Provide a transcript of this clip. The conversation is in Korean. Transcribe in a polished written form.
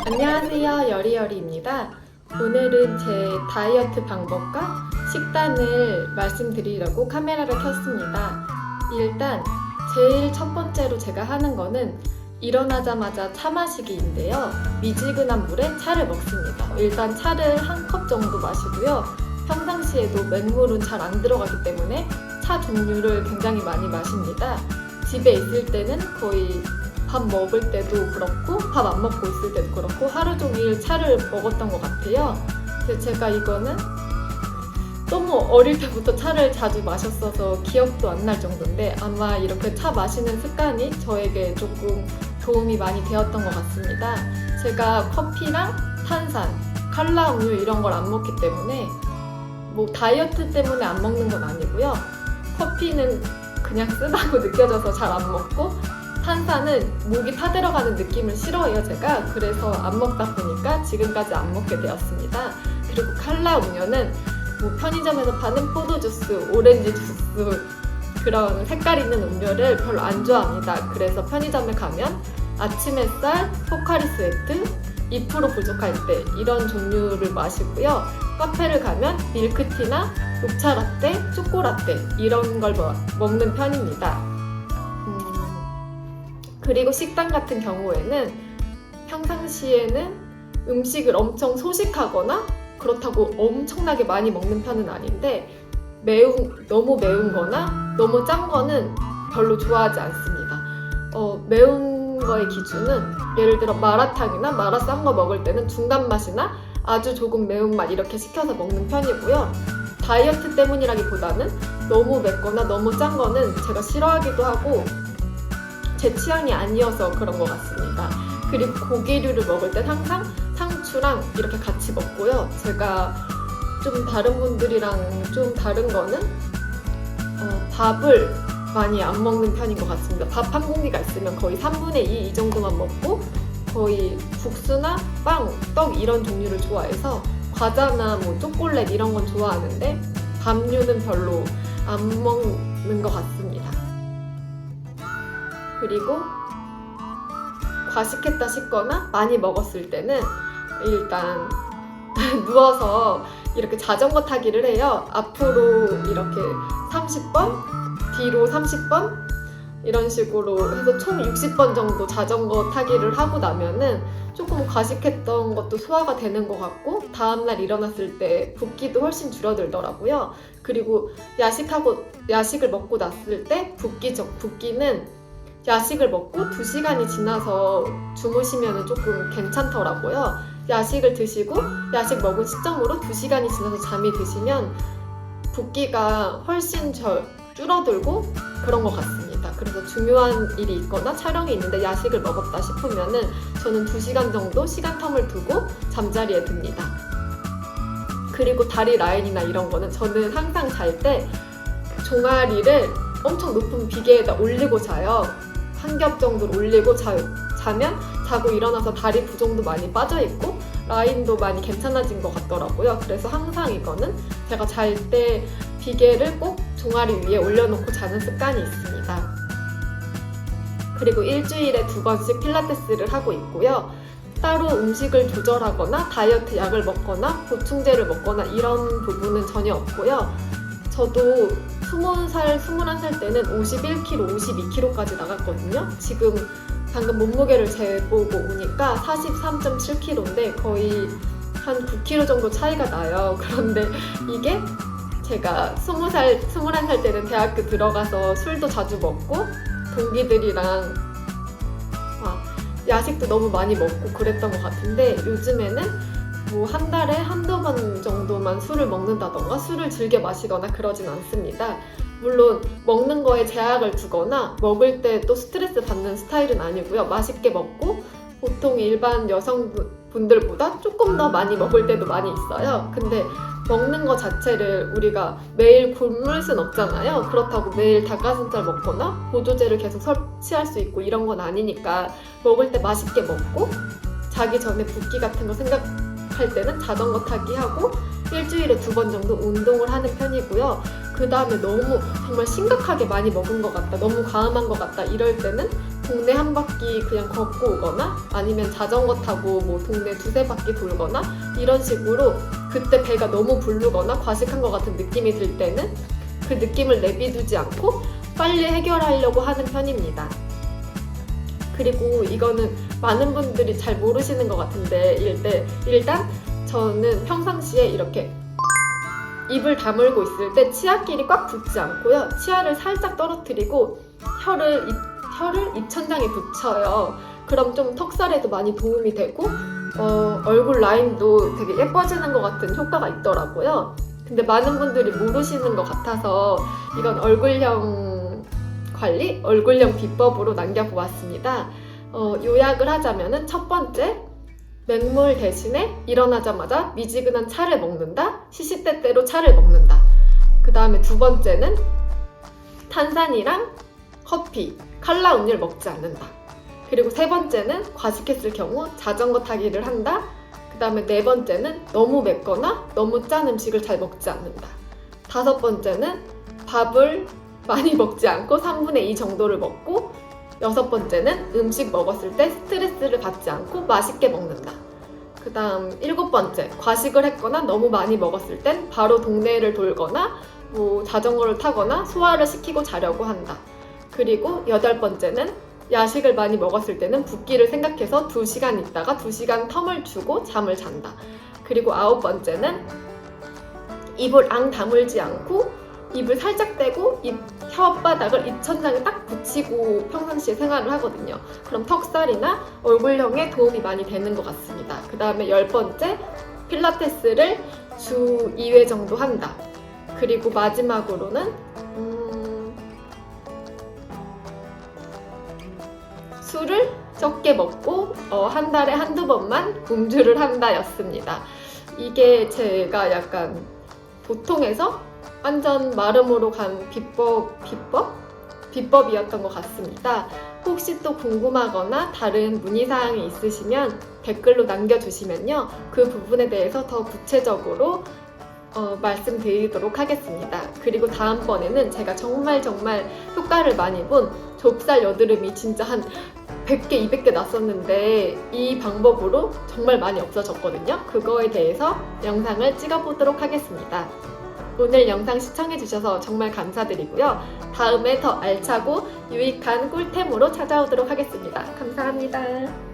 안녕하세요, 여리여리입니다. 오늘은 제 다이어트 방법과 식단을 말씀드리려고 카메라를 켰습니다. 일단 제일 첫 번째로 제가 하는 거는 일어나자마자 차 마시기인데요. 미지근한 물에 차를 먹습니다. 일단 차를 한 컵 정도 마시고요. 평상시에도 맹물은 잘 안 들어가기 때문에 차 종류를 굉장히 많이 마십니다. 집에 있을 때는 거의 밥 먹을 때도 그렇고 밥 안 먹고 있을 때도 그렇고 하루 종일 차를 먹었던 것 같아요. 그래서 제가 이거는 너무 어릴 때부터 차를 자주 마셨어서 기억도 안 날 정도인데 아마 이렇게 차 마시는 습관이 저에게 조금 도움이 많이 되었던 것 같습니다. 제가 커피랑 탄산, 칼라 음료 이런 걸 안 먹기 때문에 뭐 다이어트 때문에 안 먹는 건 아니고요. 커피는 그냥 쓰다고 느껴져서 잘 안 먹고 탄산은 목이 타들어가는 느낌을 싫어해요, 제가. 그래서 안 먹다 보니까 지금까지 안 먹게 되었습니다. 그리고 칼라 음료는 뭐 편의점에서 파는 포도주스, 오렌지 주스 그런 색깔 있는 음료를 별로 안 좋아합니다. 그래서 편의점에 가면 아침 햇살, 포카리 스웨트, 2% 부족할 때 이런 종류를 마시고요. 카페를 가면 밀크티나 녹차 라떼, 초코라떼 이런 걸 먹는 편입니다. 그리고 식단 같은 경우에는 평상시에는 음식을 엄청 소식하거나 그렇다고 엄청나게 많이 먹는 편은 아닌데 너무 매운 거나 너무 짠 거는 별로 좋아하지 않습니다. 매운 거의 기준은 예를 들어 마라탕이나 마라 싼 거 먹을 때는 중간 맛이나 아주 조금 매운맛 이렇게 시켜서 먹는 편이고요. 다이어트 때문이라기보다는 너무 맵거나 너무 짠 거는 제가 싫어하기도 하고 제 취향이 아니어서 그런 것 같습니다. 그리고 고기류를 먹을 땐 항상 상추랑 이렇게 같이 먹고요. 제가 좀 다른 분들이랑 좀 다른 거는 밥을 많이 안 먹는 편인 것 같습니다. 밥 한 공기가 있으면 거의 3분의 2 이 정도만 먹고 거의 국수나 빵, 떡 이런 종류를 좋아해서 과자나 뭐 초콜릿 이런 건 좋아하는데 밥류는 별로 안 먹는 것 같습니다. 그리고 과식했다 싶거나 많이 먹었을 때는 일단 누워서 이렇게 자전거 타기를 해요. 앞으로 이렇게 30번, 뒤로 30번 이런 식으로 해서 총 60번 정도 자전거 타기를 하고 나면은 조금 과식했던 것도 소화가 되는 것 같고 다음날 일어났을 때 붓기도 훨씬 줄어들더라고요. 그리고 야식을 먹고 났을 때 붓기는 야식을 먹고 2시간이 지나서 주무시면 조금 괜찮더라고요. 야식을 드시고 야식 먹은 시점으로 2시간이 지나서 잠이 드시면 붓기가 훨씬 줄어들고 그런 것 같습니다. 그래서 중요한 일이 있거나 촬영이 있는데 야식을 먹었다 싶으면은 저는 2시간 정도 시간 텀을 두고 잠자리에 듭니다. 그리고 다리 라인이나 이런 거는 저는 항상 잘 때 종아리를 엄청 높은 비계에다 올리고 자요. 한 겹 정도로 올리고 자면 자고 일어나서 다리 부종도 많이 빠져있고 라인도 많이 괜찮아진 것 같더라고요. 그래서 항상 이거는 제가 잘 때 비계를 꼭 종아리 위에 올려놓고 자는 습관이 있습니다. 그리고 일주일에 2번씩 필라테스를 하고 있고요. 따로 음식을 조절하거나 다이어트 약을 먹거나 보충제를 먹거나 이런 부분은 전혀 없고요. 저도 20살, 21살 때는 51kg, 52kg까지 나갔거든요. 지금 방금 몸무게를 재보고 오니까 43.7kg인데 거의 한 9kg 정도 차이가 나요. 그런데 이게 제가 20살, 21살 때는 대학교 들어가서 술도 자주 먹고 동기들이랑 야식도 너무 많이 먹고 그랬던 것 같은데 요즘에는 뭐 한 달에 한두 번 정도만 술을 먹는다던가 술을 즐겨 마시거나 그러진 않습니다. 물론 먹는 거에 제약을 두거나 먹을 때 또 스트레스 받는 스타일은 아니고요. 맛있게 먹고 보통 일반 여성분들보다 조금 더 많이 먹을 때도 많이 있어요. 근데 먹는 거 자체를 우리가 매일 굶을 순 없잖아요. 그렇다고 매일 닭가슴살 먹거나 보조제를 계속 섭취할 수 있고 이런 건 아니니까 먹을 때 맛있게 먹고 자기 전에 붓기 같은 거 생각할 때는 자전거 타기 하고 일주일에 2번 정도 운동을 하는 편이고요. 그 다음에 너무 정말 심각하게 많이 먹은 것 같다, 너무 과음한 것 같다 이럴 때는 동네 한 바퀴 그냥 걷고 오거나 아니면 자전거 타고 뭐 동네 2-3바퀴 돌거나 이런 식으로, 그때 배가 너무 부르거나 과식한 것 같은 느낌이 들 때는 그 느낌을 내비두지 않고 빨리 해결하려고 하는 편입니다. 그리고 이거는 많은 분들이 잘 모르시는 것 같은데, 일단 저는 평상시에 이렇게 입을 다물고 있을 때 치아끼리 꽉 붙지 않고요. 치아를 살짝 떨어뜨리고 혀를 입천장에 붙여요. 그럼 좀 턱살에도 많이 도움이 되고 얼굴 라인도 되게 예뻐지는 것 같은 효과가 있더라고요. 근데 많은 분들이 모르시는 것 같아서 이건 얼굴형 관리, 얼굴형 비법으로 남겨보았습니다. 요약을 하자면은 첫 번째, 맹물 대신에 일어나자마자 미지근한 차를 먹는다. 시시때때로 차를 먹는다. 그 다음에 두 번째는 탄산이랑 커피, 칼라 음료를 먹지 않는다. 그리고 세 번째는 과식했을 경우 자전거 타기를 한다. 그 다음에 네 번째는 너무 맵거나 너무 짠 음식을 잘 먹지 않는다. 다섯 번째는 밥을 많이 먹지 않고 3분의 2 정도를 먹고, 여섯 번째는 음식 먹었을 때 스트레스를 받지 않고 맛있게 먹는다. 그 다음 일곱 번째, 과식을 했거나 너무 많이 먹었을 땐 바로 동네를 돌거나 뭐 자전거를 타거나 소화를 시키고 자려고 한다. 그리고 여덟 번째는 야식을 많이 먹었을 때는 붓기를 생각해서 2시간 있다가 2시간 텀을 주고 잠을 잔다. 그리고 아홉 번째는 입을 앙 다물지 않고 입을 살짝 떼고 혓바닥을 입천장에 딱 붙이고 평상시에 생활을 하거든요. 그럼 턱살이나 얼굴형에 도움이 많이 되는 것 같습니다. 그 다음에 열 번째, 필라테스를 주 2회 정도 한다. 그리고 마지막으로는 술을 적게 먹고 한 달에 한두 번만 음주를 한다 였습니다. 이게 제가 약간 보통에서 완전 마름으로 간 비법이었던 것 같습니다. 혹시 또 궁금하거나 다른 문의사항이 있으시면 댓글로 남겨주시면요, 그 부분에 대해서 더 구체적으로 말씀드리도록 하겠습니다. 그리고 다음번에는 제가 정말 효과를 많이 본 좁쌀 여드름이 진짜 한 100개, 200개 났었는데 이 방법으로 정말 많이 없어졌거든요. 그거에 대해서 영상을 찍어보도록 하겠습니다. 오늘 영상 시청해주셔서 정말 감사드리고요. 다음에 더 알차고 유익한 꿀템으로 찾아오도록 하겠습니다. 감사합니다.